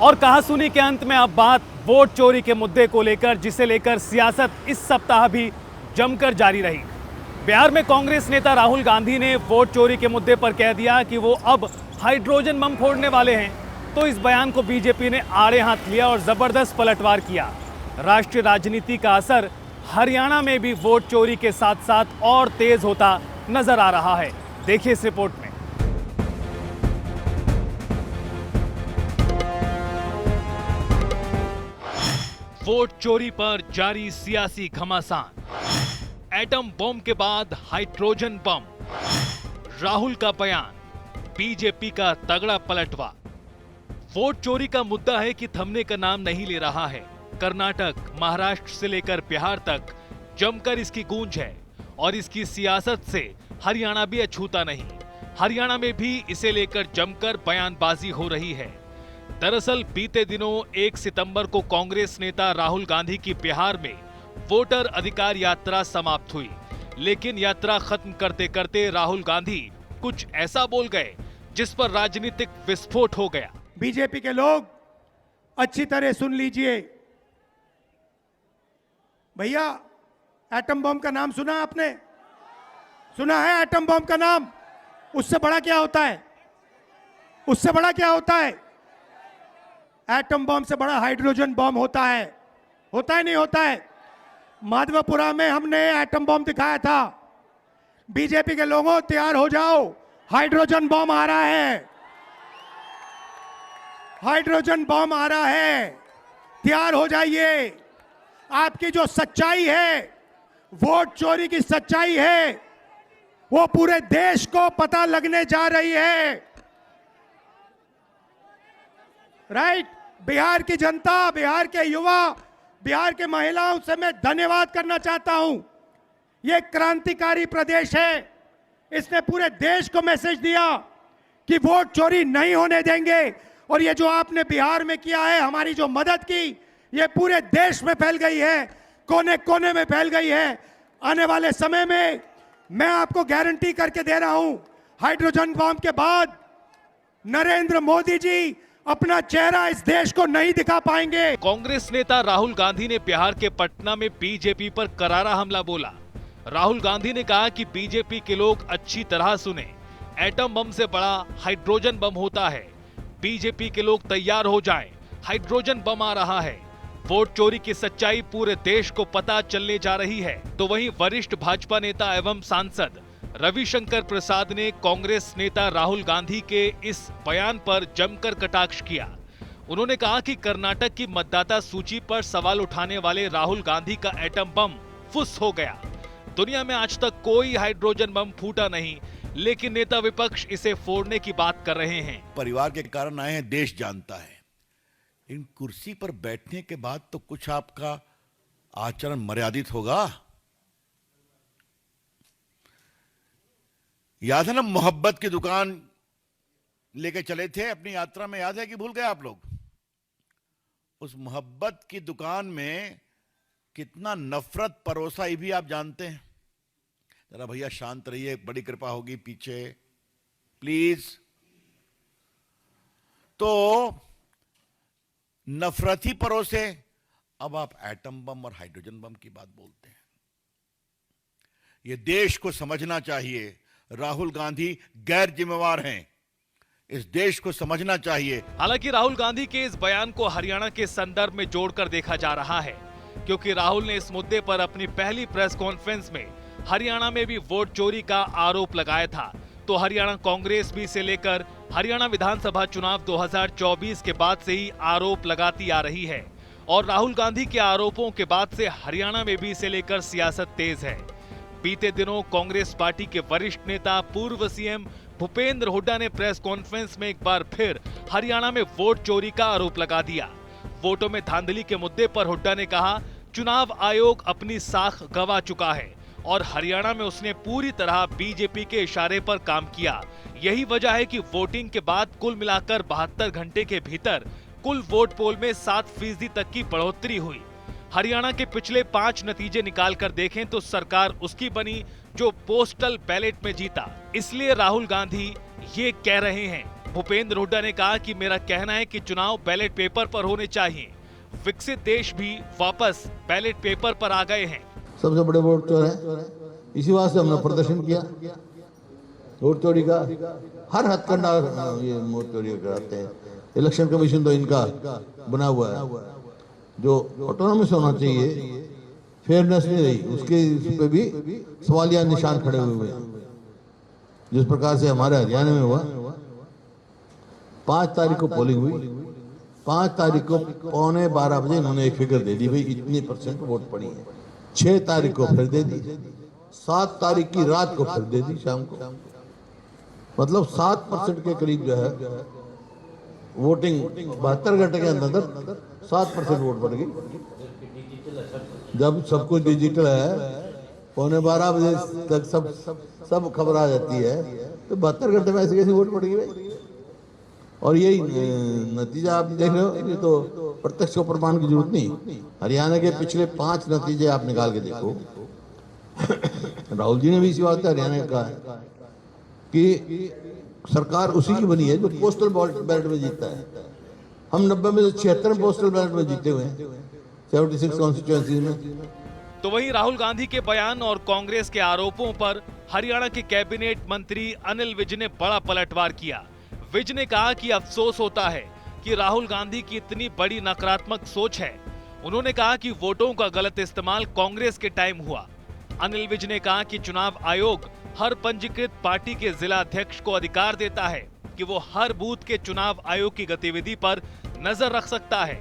और कहासुनी के अंत में अब बात वोट चोरी के मुद्दे को लेकर, जिसे लेकर सियासत इस सप्ताह भी जमकर जारी रही। बिहार में कांग्रेस नेता राहुल गांधी ने वोट चोरी के मुद्दे पर कह दिया कि वो अब हाइड्रोजन बम फोड़ने वाले हैं, तो इस बयान को बीजेपी ने आड़े हाथ लिया और जबरदस्त पलटवार किया। राष्ट्रीय राजनीति का असर हरियाणा में भी वोट चोरी के साथ साथ और तेज होता नजर आ रहा है। देखिए इस रिपोर्ट में। वोट चोरी पर जारी सियासी घमासान, एटम बम के बाद हाइड्रोजन बम, राहुल का बयान, बीजेपी का तगड़ा पलटवार। वोट चोरी का मुद्दा है कि थमने का नाम नहीं ले रहा है। कर्नाटक, महाराष्ट्र से लेकर बिहार तक जमकर इसकी गूंज है और इसकी सियासत से हरियाणा भी अछूता नहीं। हरियाणा में भी इसे लेकर जमकर बयानबाजी हो रही है। दरअसल बीते दिनों 1 सितंबर को कांग्रेस नेता राहुल गांधी की बिहार में वोटर अधिकार यात्रा समाप्त हुई, लेकिन यात्रा खत्म करते करते राहुल गांधी कुछ ऐसा बोल गए जिस पर राजनीतिक विस्फोट हो गया। बीजेपी के लोग अच्छी तरह सुन लीजिए। भैया, एटम बम का नाम सुना आपने? सुना है एटम बम का नाम? उससे बड़ा क्या होता है? उससे बड़ा क्या होता है? एटम बम से बड़ा हाइड्रोजन बम होता है। होता है नहीं होता है? माधवपुरा में हमने एटम बम दिखाया था। बीजेपी के लोगों तैयार हो जाओ, हाइड्रोजन बम आ रहा है। हाइड्रोजन बम आ रहा है, तैयार हो जाइए। आपकी जो सच्चाई है, वोट चोरी की सच्चाई है, वो पूरे देश को पता लगने जा रही है। राइट? बिहार की जनता, बिहार के युवा, बिहार के महिलाओं से मैं धन्यवाद करना चाहता हूं। यह क्रांतिकारी प्रदेश है। इसने पूरे देश को मैसेज दिया कि वोट चोरी नहीं होने देंगे। और ये जो आपने बिहार में किया है, हमारी जो मदद की, ये पूरे देश में फैल गई है, कोने कोने में फैल गई है। आने वाले समय में मैं आपको गारंटी करके दे रहा हूं, हाइड्रोजन बम के बाद नरेंद्र मोदी जी अपना चेहरा इस देश को नहीं दिखा पाएंगे। कांग्रेस नेता राहुल गांधी ने बिहार के पटना में बीजेपी पर करारा हमला बोला। राहुल गांधी ने कहा कि बीजेपी के लोग अच्छी तरह सुने, एटम बम से बड़ा हाइड्रोजन बम होता है। बीजेपी के लोग तैयार हो जाएं, हाइड्रोजन बम आ रहा है। वोट चोरी की सच्चाई पूरे देश को पता चलने जा रही है। तो वहीं वरिष्ठ भाजपा नेता एवं सांसद रविशंकर प्रसाद ने कांग्रेस नेता राहुल गांधी के इस बयान पर जमकर कटाक्ष किया। उन्होंने कहा कि कर्नाटक की मतदाता सूची पर सवाल उठाने वाले राहुल गांधी का एटम बम फुस हो गया। दुनिया में आज तक कोई हाइड्रोजन बम फूटा नहीं, लेकिन नेता विपक्ष इसे फोड़ने की बात कर रहे हैं। परिवार के कारण आए हैं, देश जानता है। इन कुर्सी पर बैठने के बाद तो कुछ आपका आचरण मर्यादित होगा। याद है ना, मोहब्बत की दुकान लेके चले थे अपनी यात्रा में, याद है कि भूल गए आप लोग? उस मोहब्बत की दुकान में कितना नफरत परोसा, ये भी आप जानते हैं। जरा भैया शांत रहिए, बड़ी कृपा होगी पीछे प्लीज। तो नफरत ही परोसे, अब आप एटम बम और हाइड्रोजन बम की बात बोलते हैं। यह देश को समझना चाहिए, राहुल गांधी गैर जिम्मेवार हैं। इस देश को समझना चाहिए। हालांकि राहुल गांधी के इस बयान को हरियाणा के संदर्भ में जोड़कर देखा जा रहा है, क्योंकि राहुल ने इस मुद्दे पर अपनी पहली प्रेस कॉन्फ्रेंस में हरियाणा में भी वोट चोरी का आरोप लगाया था। तो हरियाणा कांग्रेस भी इसे लेकर हरियाणा विधानसभा चुनाव 2024 के बाद से ही आरोप लगाती आ रही है। और राहुल गांधी के आरोपों के बाद से हरियाणा में भी इसे लेकर सियासत तेज है। बीते दिनों कांग्रेस पार्टी के वरिष्ठ नेता पूर्व सीएम भूपेंद्र हुड्डा ने प्रेस कॉन्फ्रेंस में एक बार फिर हरियाणा में वोट चोरी का आरोप लगा दिया। वोटों में धांधली के मुद्दे पर हुड्डा ने कहा, चुनाव आयोग अपनी साख गंवा चुका है और हरियाणा में उसने पूरी तरह बीजेपी के इशारे पर काम किया। यही वजह है कि वोटिंग के बाद कुल मिलाकर 72 घंटे के भीतर कुल वोट पोल में 7% तक की बढ़ोतरी हुई। हरियाणा के पिछले 5 नतीजे निकालकर देखें तो सरकार उसकी बनी जो पोस्टल बैलेट में जीता। इसलिए राहुल गांधी ये कह रहे हैं भूपेंद्र हुड्डा ने कहा कि मेरा कहना है कि चुनाव बैलेट पेपर पर होने चाहिए। विकसित देश भी वापस बैलेट पेपर पर आ गए हैं। सबसे बड़े वोट चोर है, इसी वास्ते हमने प्रदर्शन किया। वोट चोरी का हर हथकंडा ये वोट चोरी कराते हैं। इलेक्शन कमीशन तो इनका बना हुआ है, जो ऑटोनॉमस होना चाहिए, फेयरनेस नहीं रही, उसके इस पे भी सवालिया निशान खड़े हुए हैं। जिस प्रकार से हमारे हरियाणा में हुआ, 5 तारीख को पोलिंग हुई, 5 तारीख को 11:15 बजे इन्होंने एक फिगर दे दी, भाई इतनी % वोट पड़ी है। 6 तारीख को फिर दे दी, 7 तारीख की रात को फिर दे दी शाम को। मतलब 7% के करीब जो है वोटिंग 72 घंटे के अंदर 7% वोट बढ़ गई। जब सब कुछ डिजिटल है, 11:15 बजे तक सब खबर आ जाती है, तो 72 घंटे में ऐसी कैसी वोट पड़ गई भाई। और यही नतीजा आप देख रहे हो, ये तो प्रत्यक्ष को प्रमाण की जरूरत नहीं। हरियाणा के पिछले 5 नतीजे आप निकाल के देखो। राहुल जी ने भी इसी बात हरियाणा का कहा है कि सरकार उसी की बनी है जो पोस्टल बैलेट में जीतता है। हम 90 में से 76 पोस्टल बैलेट में जीते हुए हैं, 76 कॉन्स्टिट्यूएंसीज में। तो वहीं राहुल गांधी के बयान और कांग्रेस के आरोपों पर हरियाणा के कैबिनेट मंत्री अनिल विज ने बड़ा पलटवार किया। विज ने कहा कि अफसोस होता है कि राहुल गांधी की इतनी बड़ी नकारात्मक सोच है। उन्होंने कहा कि वोटों का गलत इस्तेमाल कांग्रेस के टाइम हुआ। अनिल विज ने कहा कि चुनाव आयोग हर पंजीकृत पार्टी के जिला अध्यक्ष को अधिकार देता है कि वो हर बूथ के चुनाव आयोग की गतिविधि पर नजर रख सकता है।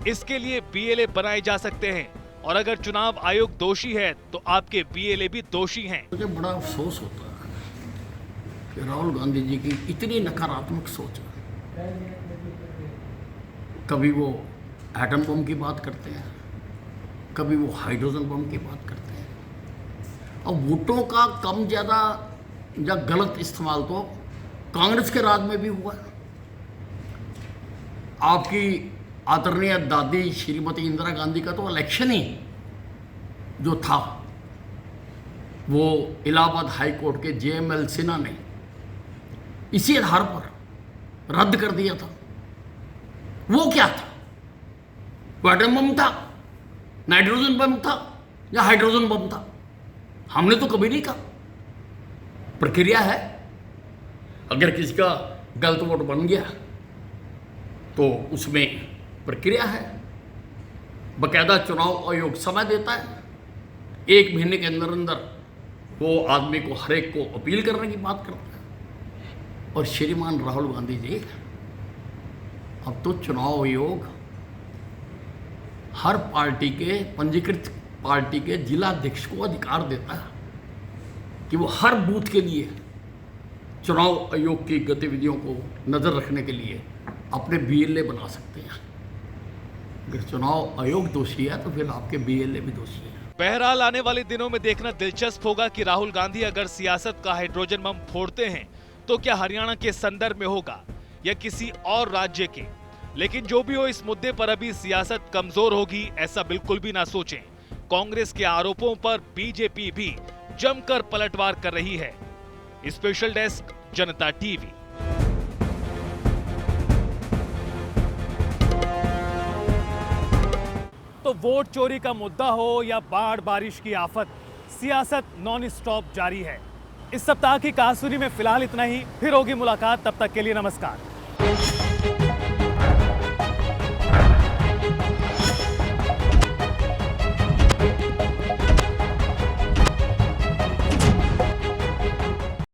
इसके लिए बीएलए बनाए जा सकते हैं, और अगर चुनाव आयोग दोषी है तो आपके बीएलए भी दोषी हैं। मुझे बड़ा अफसोस होता है कि राहुल गांधी जी की इतनी नकारात्मक सोच है। कभी वो एटम बम की बात करते हैं, कभी वो हाइड्रोजन बम की बात करते हैं। अब वोटों का कम ज़्यादा या गलत इस्तेमाल तो कांग्रेस के राज में भी हुआ। आपकी आदरणीय दादी श्रीमती इंदिरा गांधी का तो इलेक्शन ही जो था, वो इलाहाबाद हाई कोर्ट के JML सिन्हा ने इसी आधार पर रद्द कर दिया था। वो क्या था? वो एटम बम था, नाइट्रोजन बम था या हाइड्रोजन बम था? हमने तो कभी नहीं कहा। प्रक्रिया है, अगर किसी का गलत वोट बन गया तो उसमें प्रक्रिया है। बकायदा चुनाव आयोग समय देता है, 1 महीने के अंदर अंदर वो आदमी को हर एक को अपील करने की बात करता है। और श्रीमान राहुल गांधी जी, अब तो चुनाव आयोग हर पार्टी के पंजीकृत पार्टी के जिला अध्यक्ष को अधिकार देता है कि वो हर बूथ के लिए चुनाव आयोग की गतिविधियों को नजर रखने के लिए अपने बीएलए बना सकते हैं। अगर चुनाव आयोग दोषी है तो फिर आपके बीएलए भी दोषी है। बहरहाल आने वाले दिनों में देखना दिलचस्प होगा कि राहुल गांधी अगर सियासत का हाइड्रोजन बम फोड़ते हैं तो क्या हरियाणा के संदर्भ में होगा या किसी और राज्य के। लेकिन जो भी हो, इस मुद्दे पर अभी सियासत कमजोर होगी ऐसा बिल्कुल भी ना सोचें। कांग्रेस के आरोपों पर बीजेपी भी जमकर पलटवार कर रही है। स्पेशल डेस्क, जनता टीवी। तो वोट चोरी का मुद्दा हो या बाढ़ बारिश की आफत, सियासत नॉन स्टॉप जारी है। इस सप्ताह की कहासुनी में फिलहाल इतना ही। फिर होगी मुलाकात, तब तक के लिए नमस्कार।